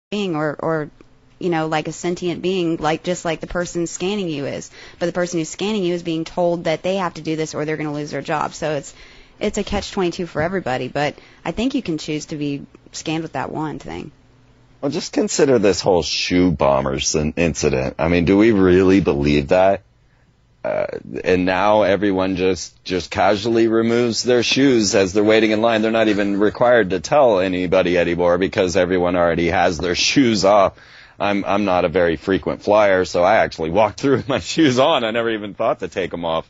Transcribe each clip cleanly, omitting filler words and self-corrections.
being, or like a sentient being, like just like the person scanning you is. But the person who's scanning you is being told that they have to do this or they're going to lose their job. So it's a catch-22 for everybody. But I think you can choose to be scanned with that one thing. Well, just consider this whole shoe bombers incident. I mean, do we really believe that? And now everyone just casually removes their shoes as they're waiting in line. They're not even required to tell anybody anymore because everyone already has their shoes off. I'm not a very frequent flyer, so I actually walked through with my shoes on. I never even thought to take them off.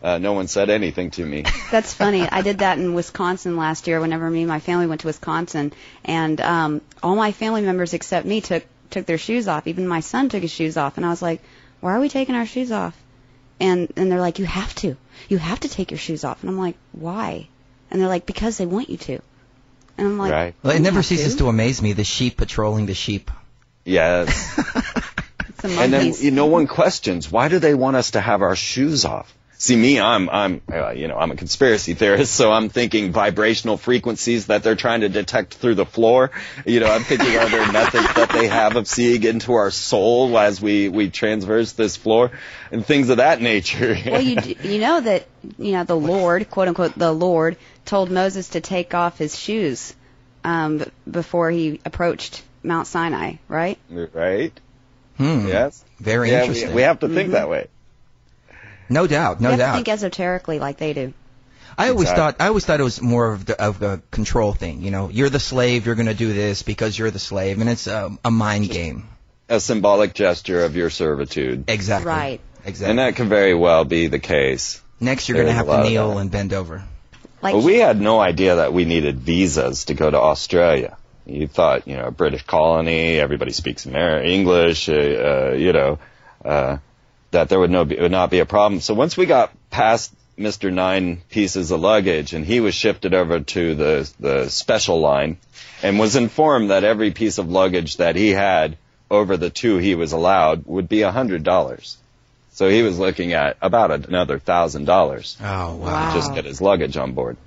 No one said anything to me. That's funny. I did that in Wisconsin last year whenever me and my family went to Wisconsin, and all my family members except me took their shoes off. Even my son took his shoes off, and I was like, why are we taking our shoes off? And they're like, you have to take your shoes off. And I'm like, why? And they're like, because they want you to. And I'm like, right. Well, it never ceases to amaze me, the sheep patrolling the sheep. Yes. it's the And then monkeys. no one questions, why do they want us to have our shoes off? See, me, I'm a conspiracy theorist, so I'm thinking vibrational frequencies that they're trying to detect through the floor. I'm thinking, are there methods that they have of seeing into our soul as we transverse this floor and things of that nature? Well, you know that the Lord, quote unquote, the Lord told Moses to take off his shoes before he approached Mount Sinai, right? Right. Yes. Very interesting. We have to think that way. No doubt, no you have doubt. to think esoterically like they do. I always thought it was more of a control thing. You're the slave. You're going to do this because you're the slave, and it's a mind game. A symbolic gesture of your servitude. Exactly. Right. Exactly. And that can very well be the case. Next, you're going to have to kneel and bend over. Well, we had no idea that we needed visas to go to Australia. You thought, a British colony, everybody speaks English, that there would not be a problem. So once we got past Mr. 9 pieces of luggage and he was shifted over to the special line and was informed that every piece of luggage that he had over the 2 he was allowed would be $100. So he was looking at about another $1,000. Oh, wow. To just get his luggage on board.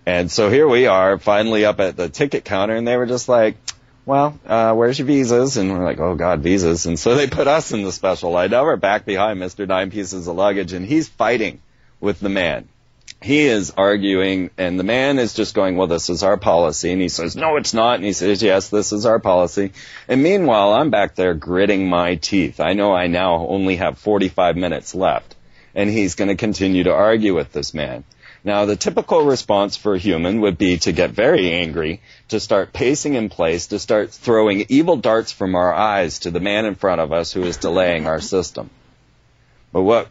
And so here we are finally up at the ticket counter and they were just like, well, where's your visas? And we're like, oh, God, visas. And so they put us in the special line. Now we're back behind Mr. 9 pieces of luggage, and he's fighting with the man. He is arguing, and the man is just going, well, this is our policy. And he says, no, it's not. And he says, yes, this is our policy. And meanwhile, I'm back there gritting my teeth. I know I now only have 45 minutes left. And he's going to continue to argue with this man. Now, the typical response for a human would be to get very angry, to start pacing in place, to start throwing evil darts from our eyes to the man in front of us who is delaying our system. But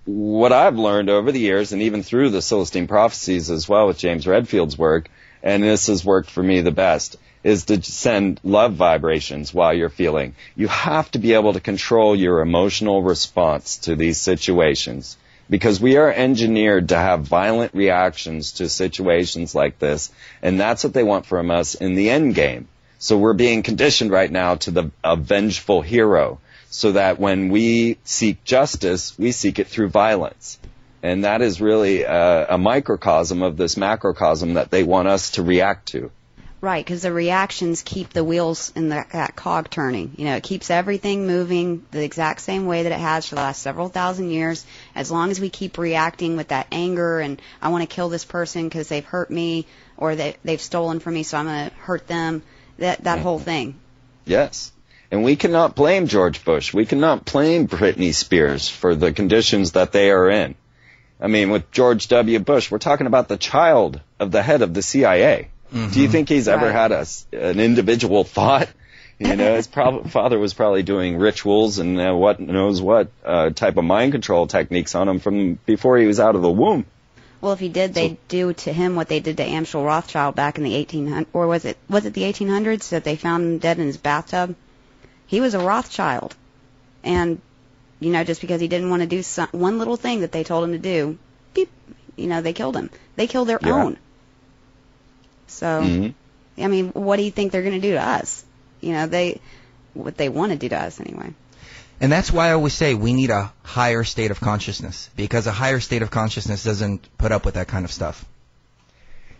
what I've learned over the years, and even through the Celestine Prophecies as well with James Redfield's work, and this has worked for me the best, is to send love vibrations while you're feeling. You have to be able to control your emotional response to these situations. Because we are engineered to have violent reactions to situations like this, and that's what they want from us in the end game. So we're being conditioned right now to a vengeful hero, so that when we seek justice, we seek it through violence. And that is really a microcosm of this macrocosm that they want us to react to. Right, because the reactions keep the wheels in that cog turning. It keeps everything moving the exact same way that it has for the last several thousand years. As long as we keep reacting with that anger and I want to kill this person because they've hurt me or they've stolen from me, so I'm going to hurt them, that whole thing. Yes. And we cannot blame George Bush. We cannot blame Britney Spears for the conditions that they are in. I mean, with George W. Bush, we're talking about the child of the head of the CIA. Mm-hmm. Do you think he's ever had an individual thought? His father was probably doing rituals and what type of mind control techniques on him from before he was out of the womb. Well, if he did, they'd do to him what they did to Amschel Rothschild back in the 1800s, or was it the 1800s that they found him dead in his bathtub? He was a Rothschild, and just because he didn't want to do one little thing that they told him to do, beep, they killed him. They killed their own. So, I mean, what do you think they're going to do to us? What they want to do to us anyway. And that's why I always say we need a higher state of consciousness, because a higher state of consciousness doesn't put up with that kind of stuff.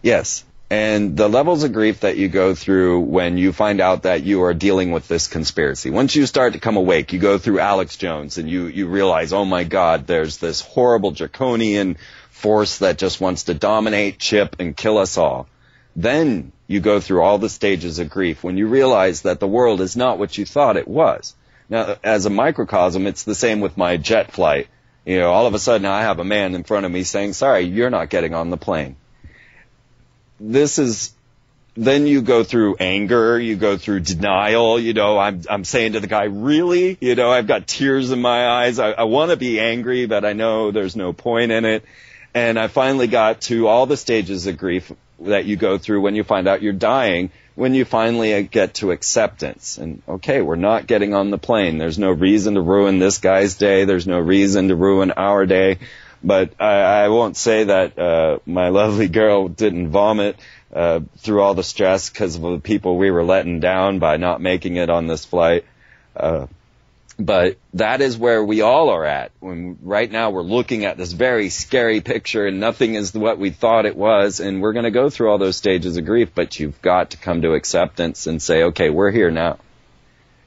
Yes. And the levels of grief that you go through when you find out that you are dealing with this conspiracy. Once you start to come awake, you go through Alex Jones and you realize, oh my God, there's this horrible draconian force that just wants to dominate, chip, and kill us all. Then you go through all the stages of grief when you realize that the world is not what you thought it was. Now, as a microcosm, it's the same with my jet flight. You know, all of a sudden I have a man in front of me saying, sorry, you're not getting on the plane. Then you go through anger, you go through denial, you know, I'm saying to the guy, really? You know, I've got tears in my eyes. I want to be angry, but I know there's no point in it. And I finally got to all the stages of grief that you go through when you find out you're dying, when you finally get to acceptance. And, okay, we're not getting on the plane. There's no reason to ruin this guy's day. There's no reason to ruin our day. But I won't say that my lovely girl didn't vomit through all the stress because of the people we were letting down by not making it on this flight. But that is where we all are at. Right now we're looking at this very scary picture and nothing is what we thought it was. And we're going to go through all those stages of grief, but you've got to come to acceptance and say, okay, we're here now.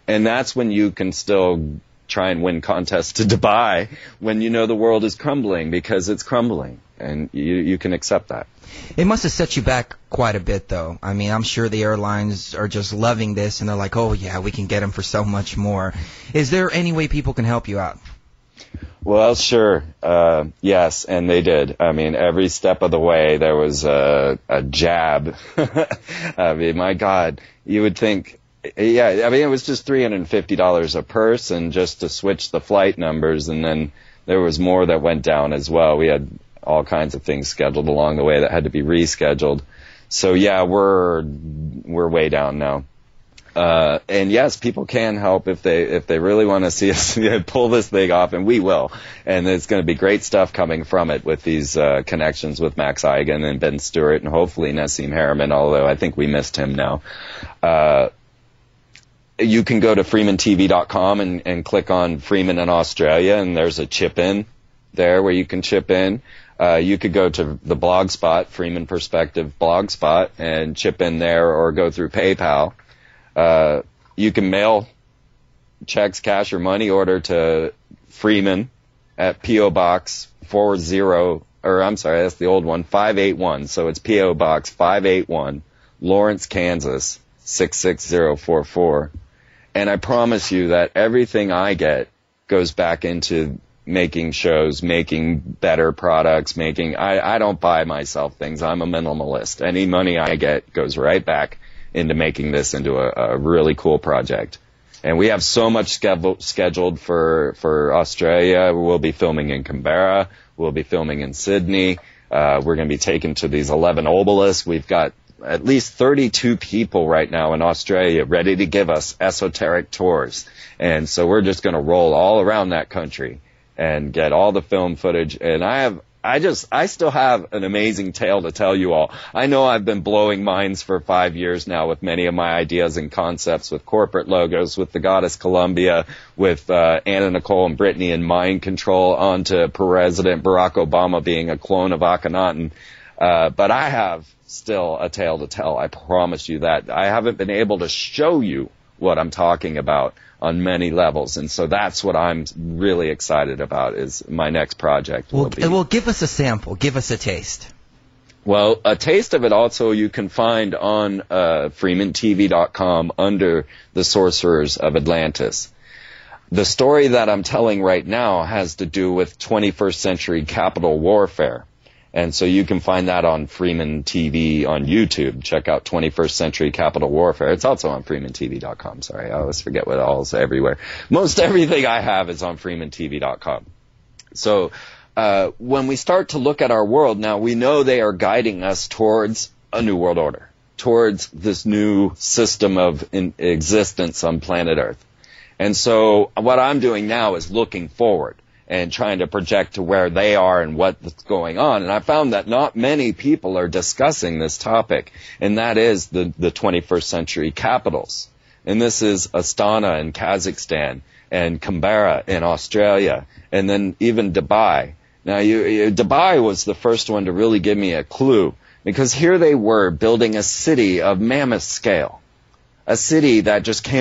And that's when you can still try and win contests to Dubai when you know the world is crumbling, because it's crumbling, and you can accept that. It must have set you back quite a bit, though. I mean, I'm sure the airlines are just loving this, and they're like, oh, yeah, we can get them for so much more. Is there any way people can help you out? Well, sure. Yes, and they did. I mean, every step of the way there was a jab. I mean, my God, you would think, yeah, I mean, it was just $350 a person just to switch the flight numbers, and then there was more that went down as well. We had all kinds of things scheduled along the way that had to be rescheduled. So yeah, we're way down now. And yes, people can help if they really want to see us pull this thing off, and we will. And there's going to be great stuff coming from it with these connections with Max Eigen and Ben Stewart and hopefully Nassim Harriman, although I think we missed him now. You can go to freemantv.com and click on Freeman in Australia, and there's a chip in there where you can chip in. You could go to the blogspot, Freeman Perspective blogspot, and chip in there, or go through PayPal. You can mail checks, cash, or money order to Freeman at P.O. Box 581. So it's P.O. Box 581, Lawrence, Kansas 66044. And I promise you that everything I get goes back into making shows, making better products, I don't buy myself things. I'm a minimalist. Any money I get goes right back into making this into a really cool project. And we have so much scheduled for Australia. We'll be filming in Canberra. We'll be filming in Sydney. We're going to be taken to these 11 obelisks. We've got at least 32 people right now in Australia ready to give us esoteric tours. And so we're just going to roll all around that country and get all the film footage. And I still have an amazing tale to tell you all. I know I've been blowing minds for 5 years now with many of my ideas and concepts, with corporate logos, with the Goddess Columbia, with Anna Nicole and Brittany and mind control, on to President Barack Obama being a clone of Akhenaten. But I have still a tale to tell. I promise you that. I haven't been able to show you what I'm talking about on many levels, and so that's what I'm really excited about, is my next project. Well, give us a sample. Give us a taste. Well, a taste of it also you can find on freemantv.com under The Sorcerers of Atlantis. The story that I'm telling right now has to do with 21st century capital warfare. And so you can find that on Freeman TV on YouTube. Check out 21st Century Capital Warfare. It's also on freemantv.com. Sorry, I always forget what all's everywhere. Most everything I have is on freemantv.com. So when we start to look at our world now, we know they are guiding us towards a new world order, towards this new system of existence on planet Earth. And so what I'm doing now is looking forward and trying to project to where they are and what's going on. And I found that not many people are discussing this topic, and that is the 21st century capitals. And this is Astana in Kazakhstan, and Canberra in Australia, and then even Dubai. Now, Dubai was the first one to really give me a clue, Because here they were building a city of mammoth scale, a city that just came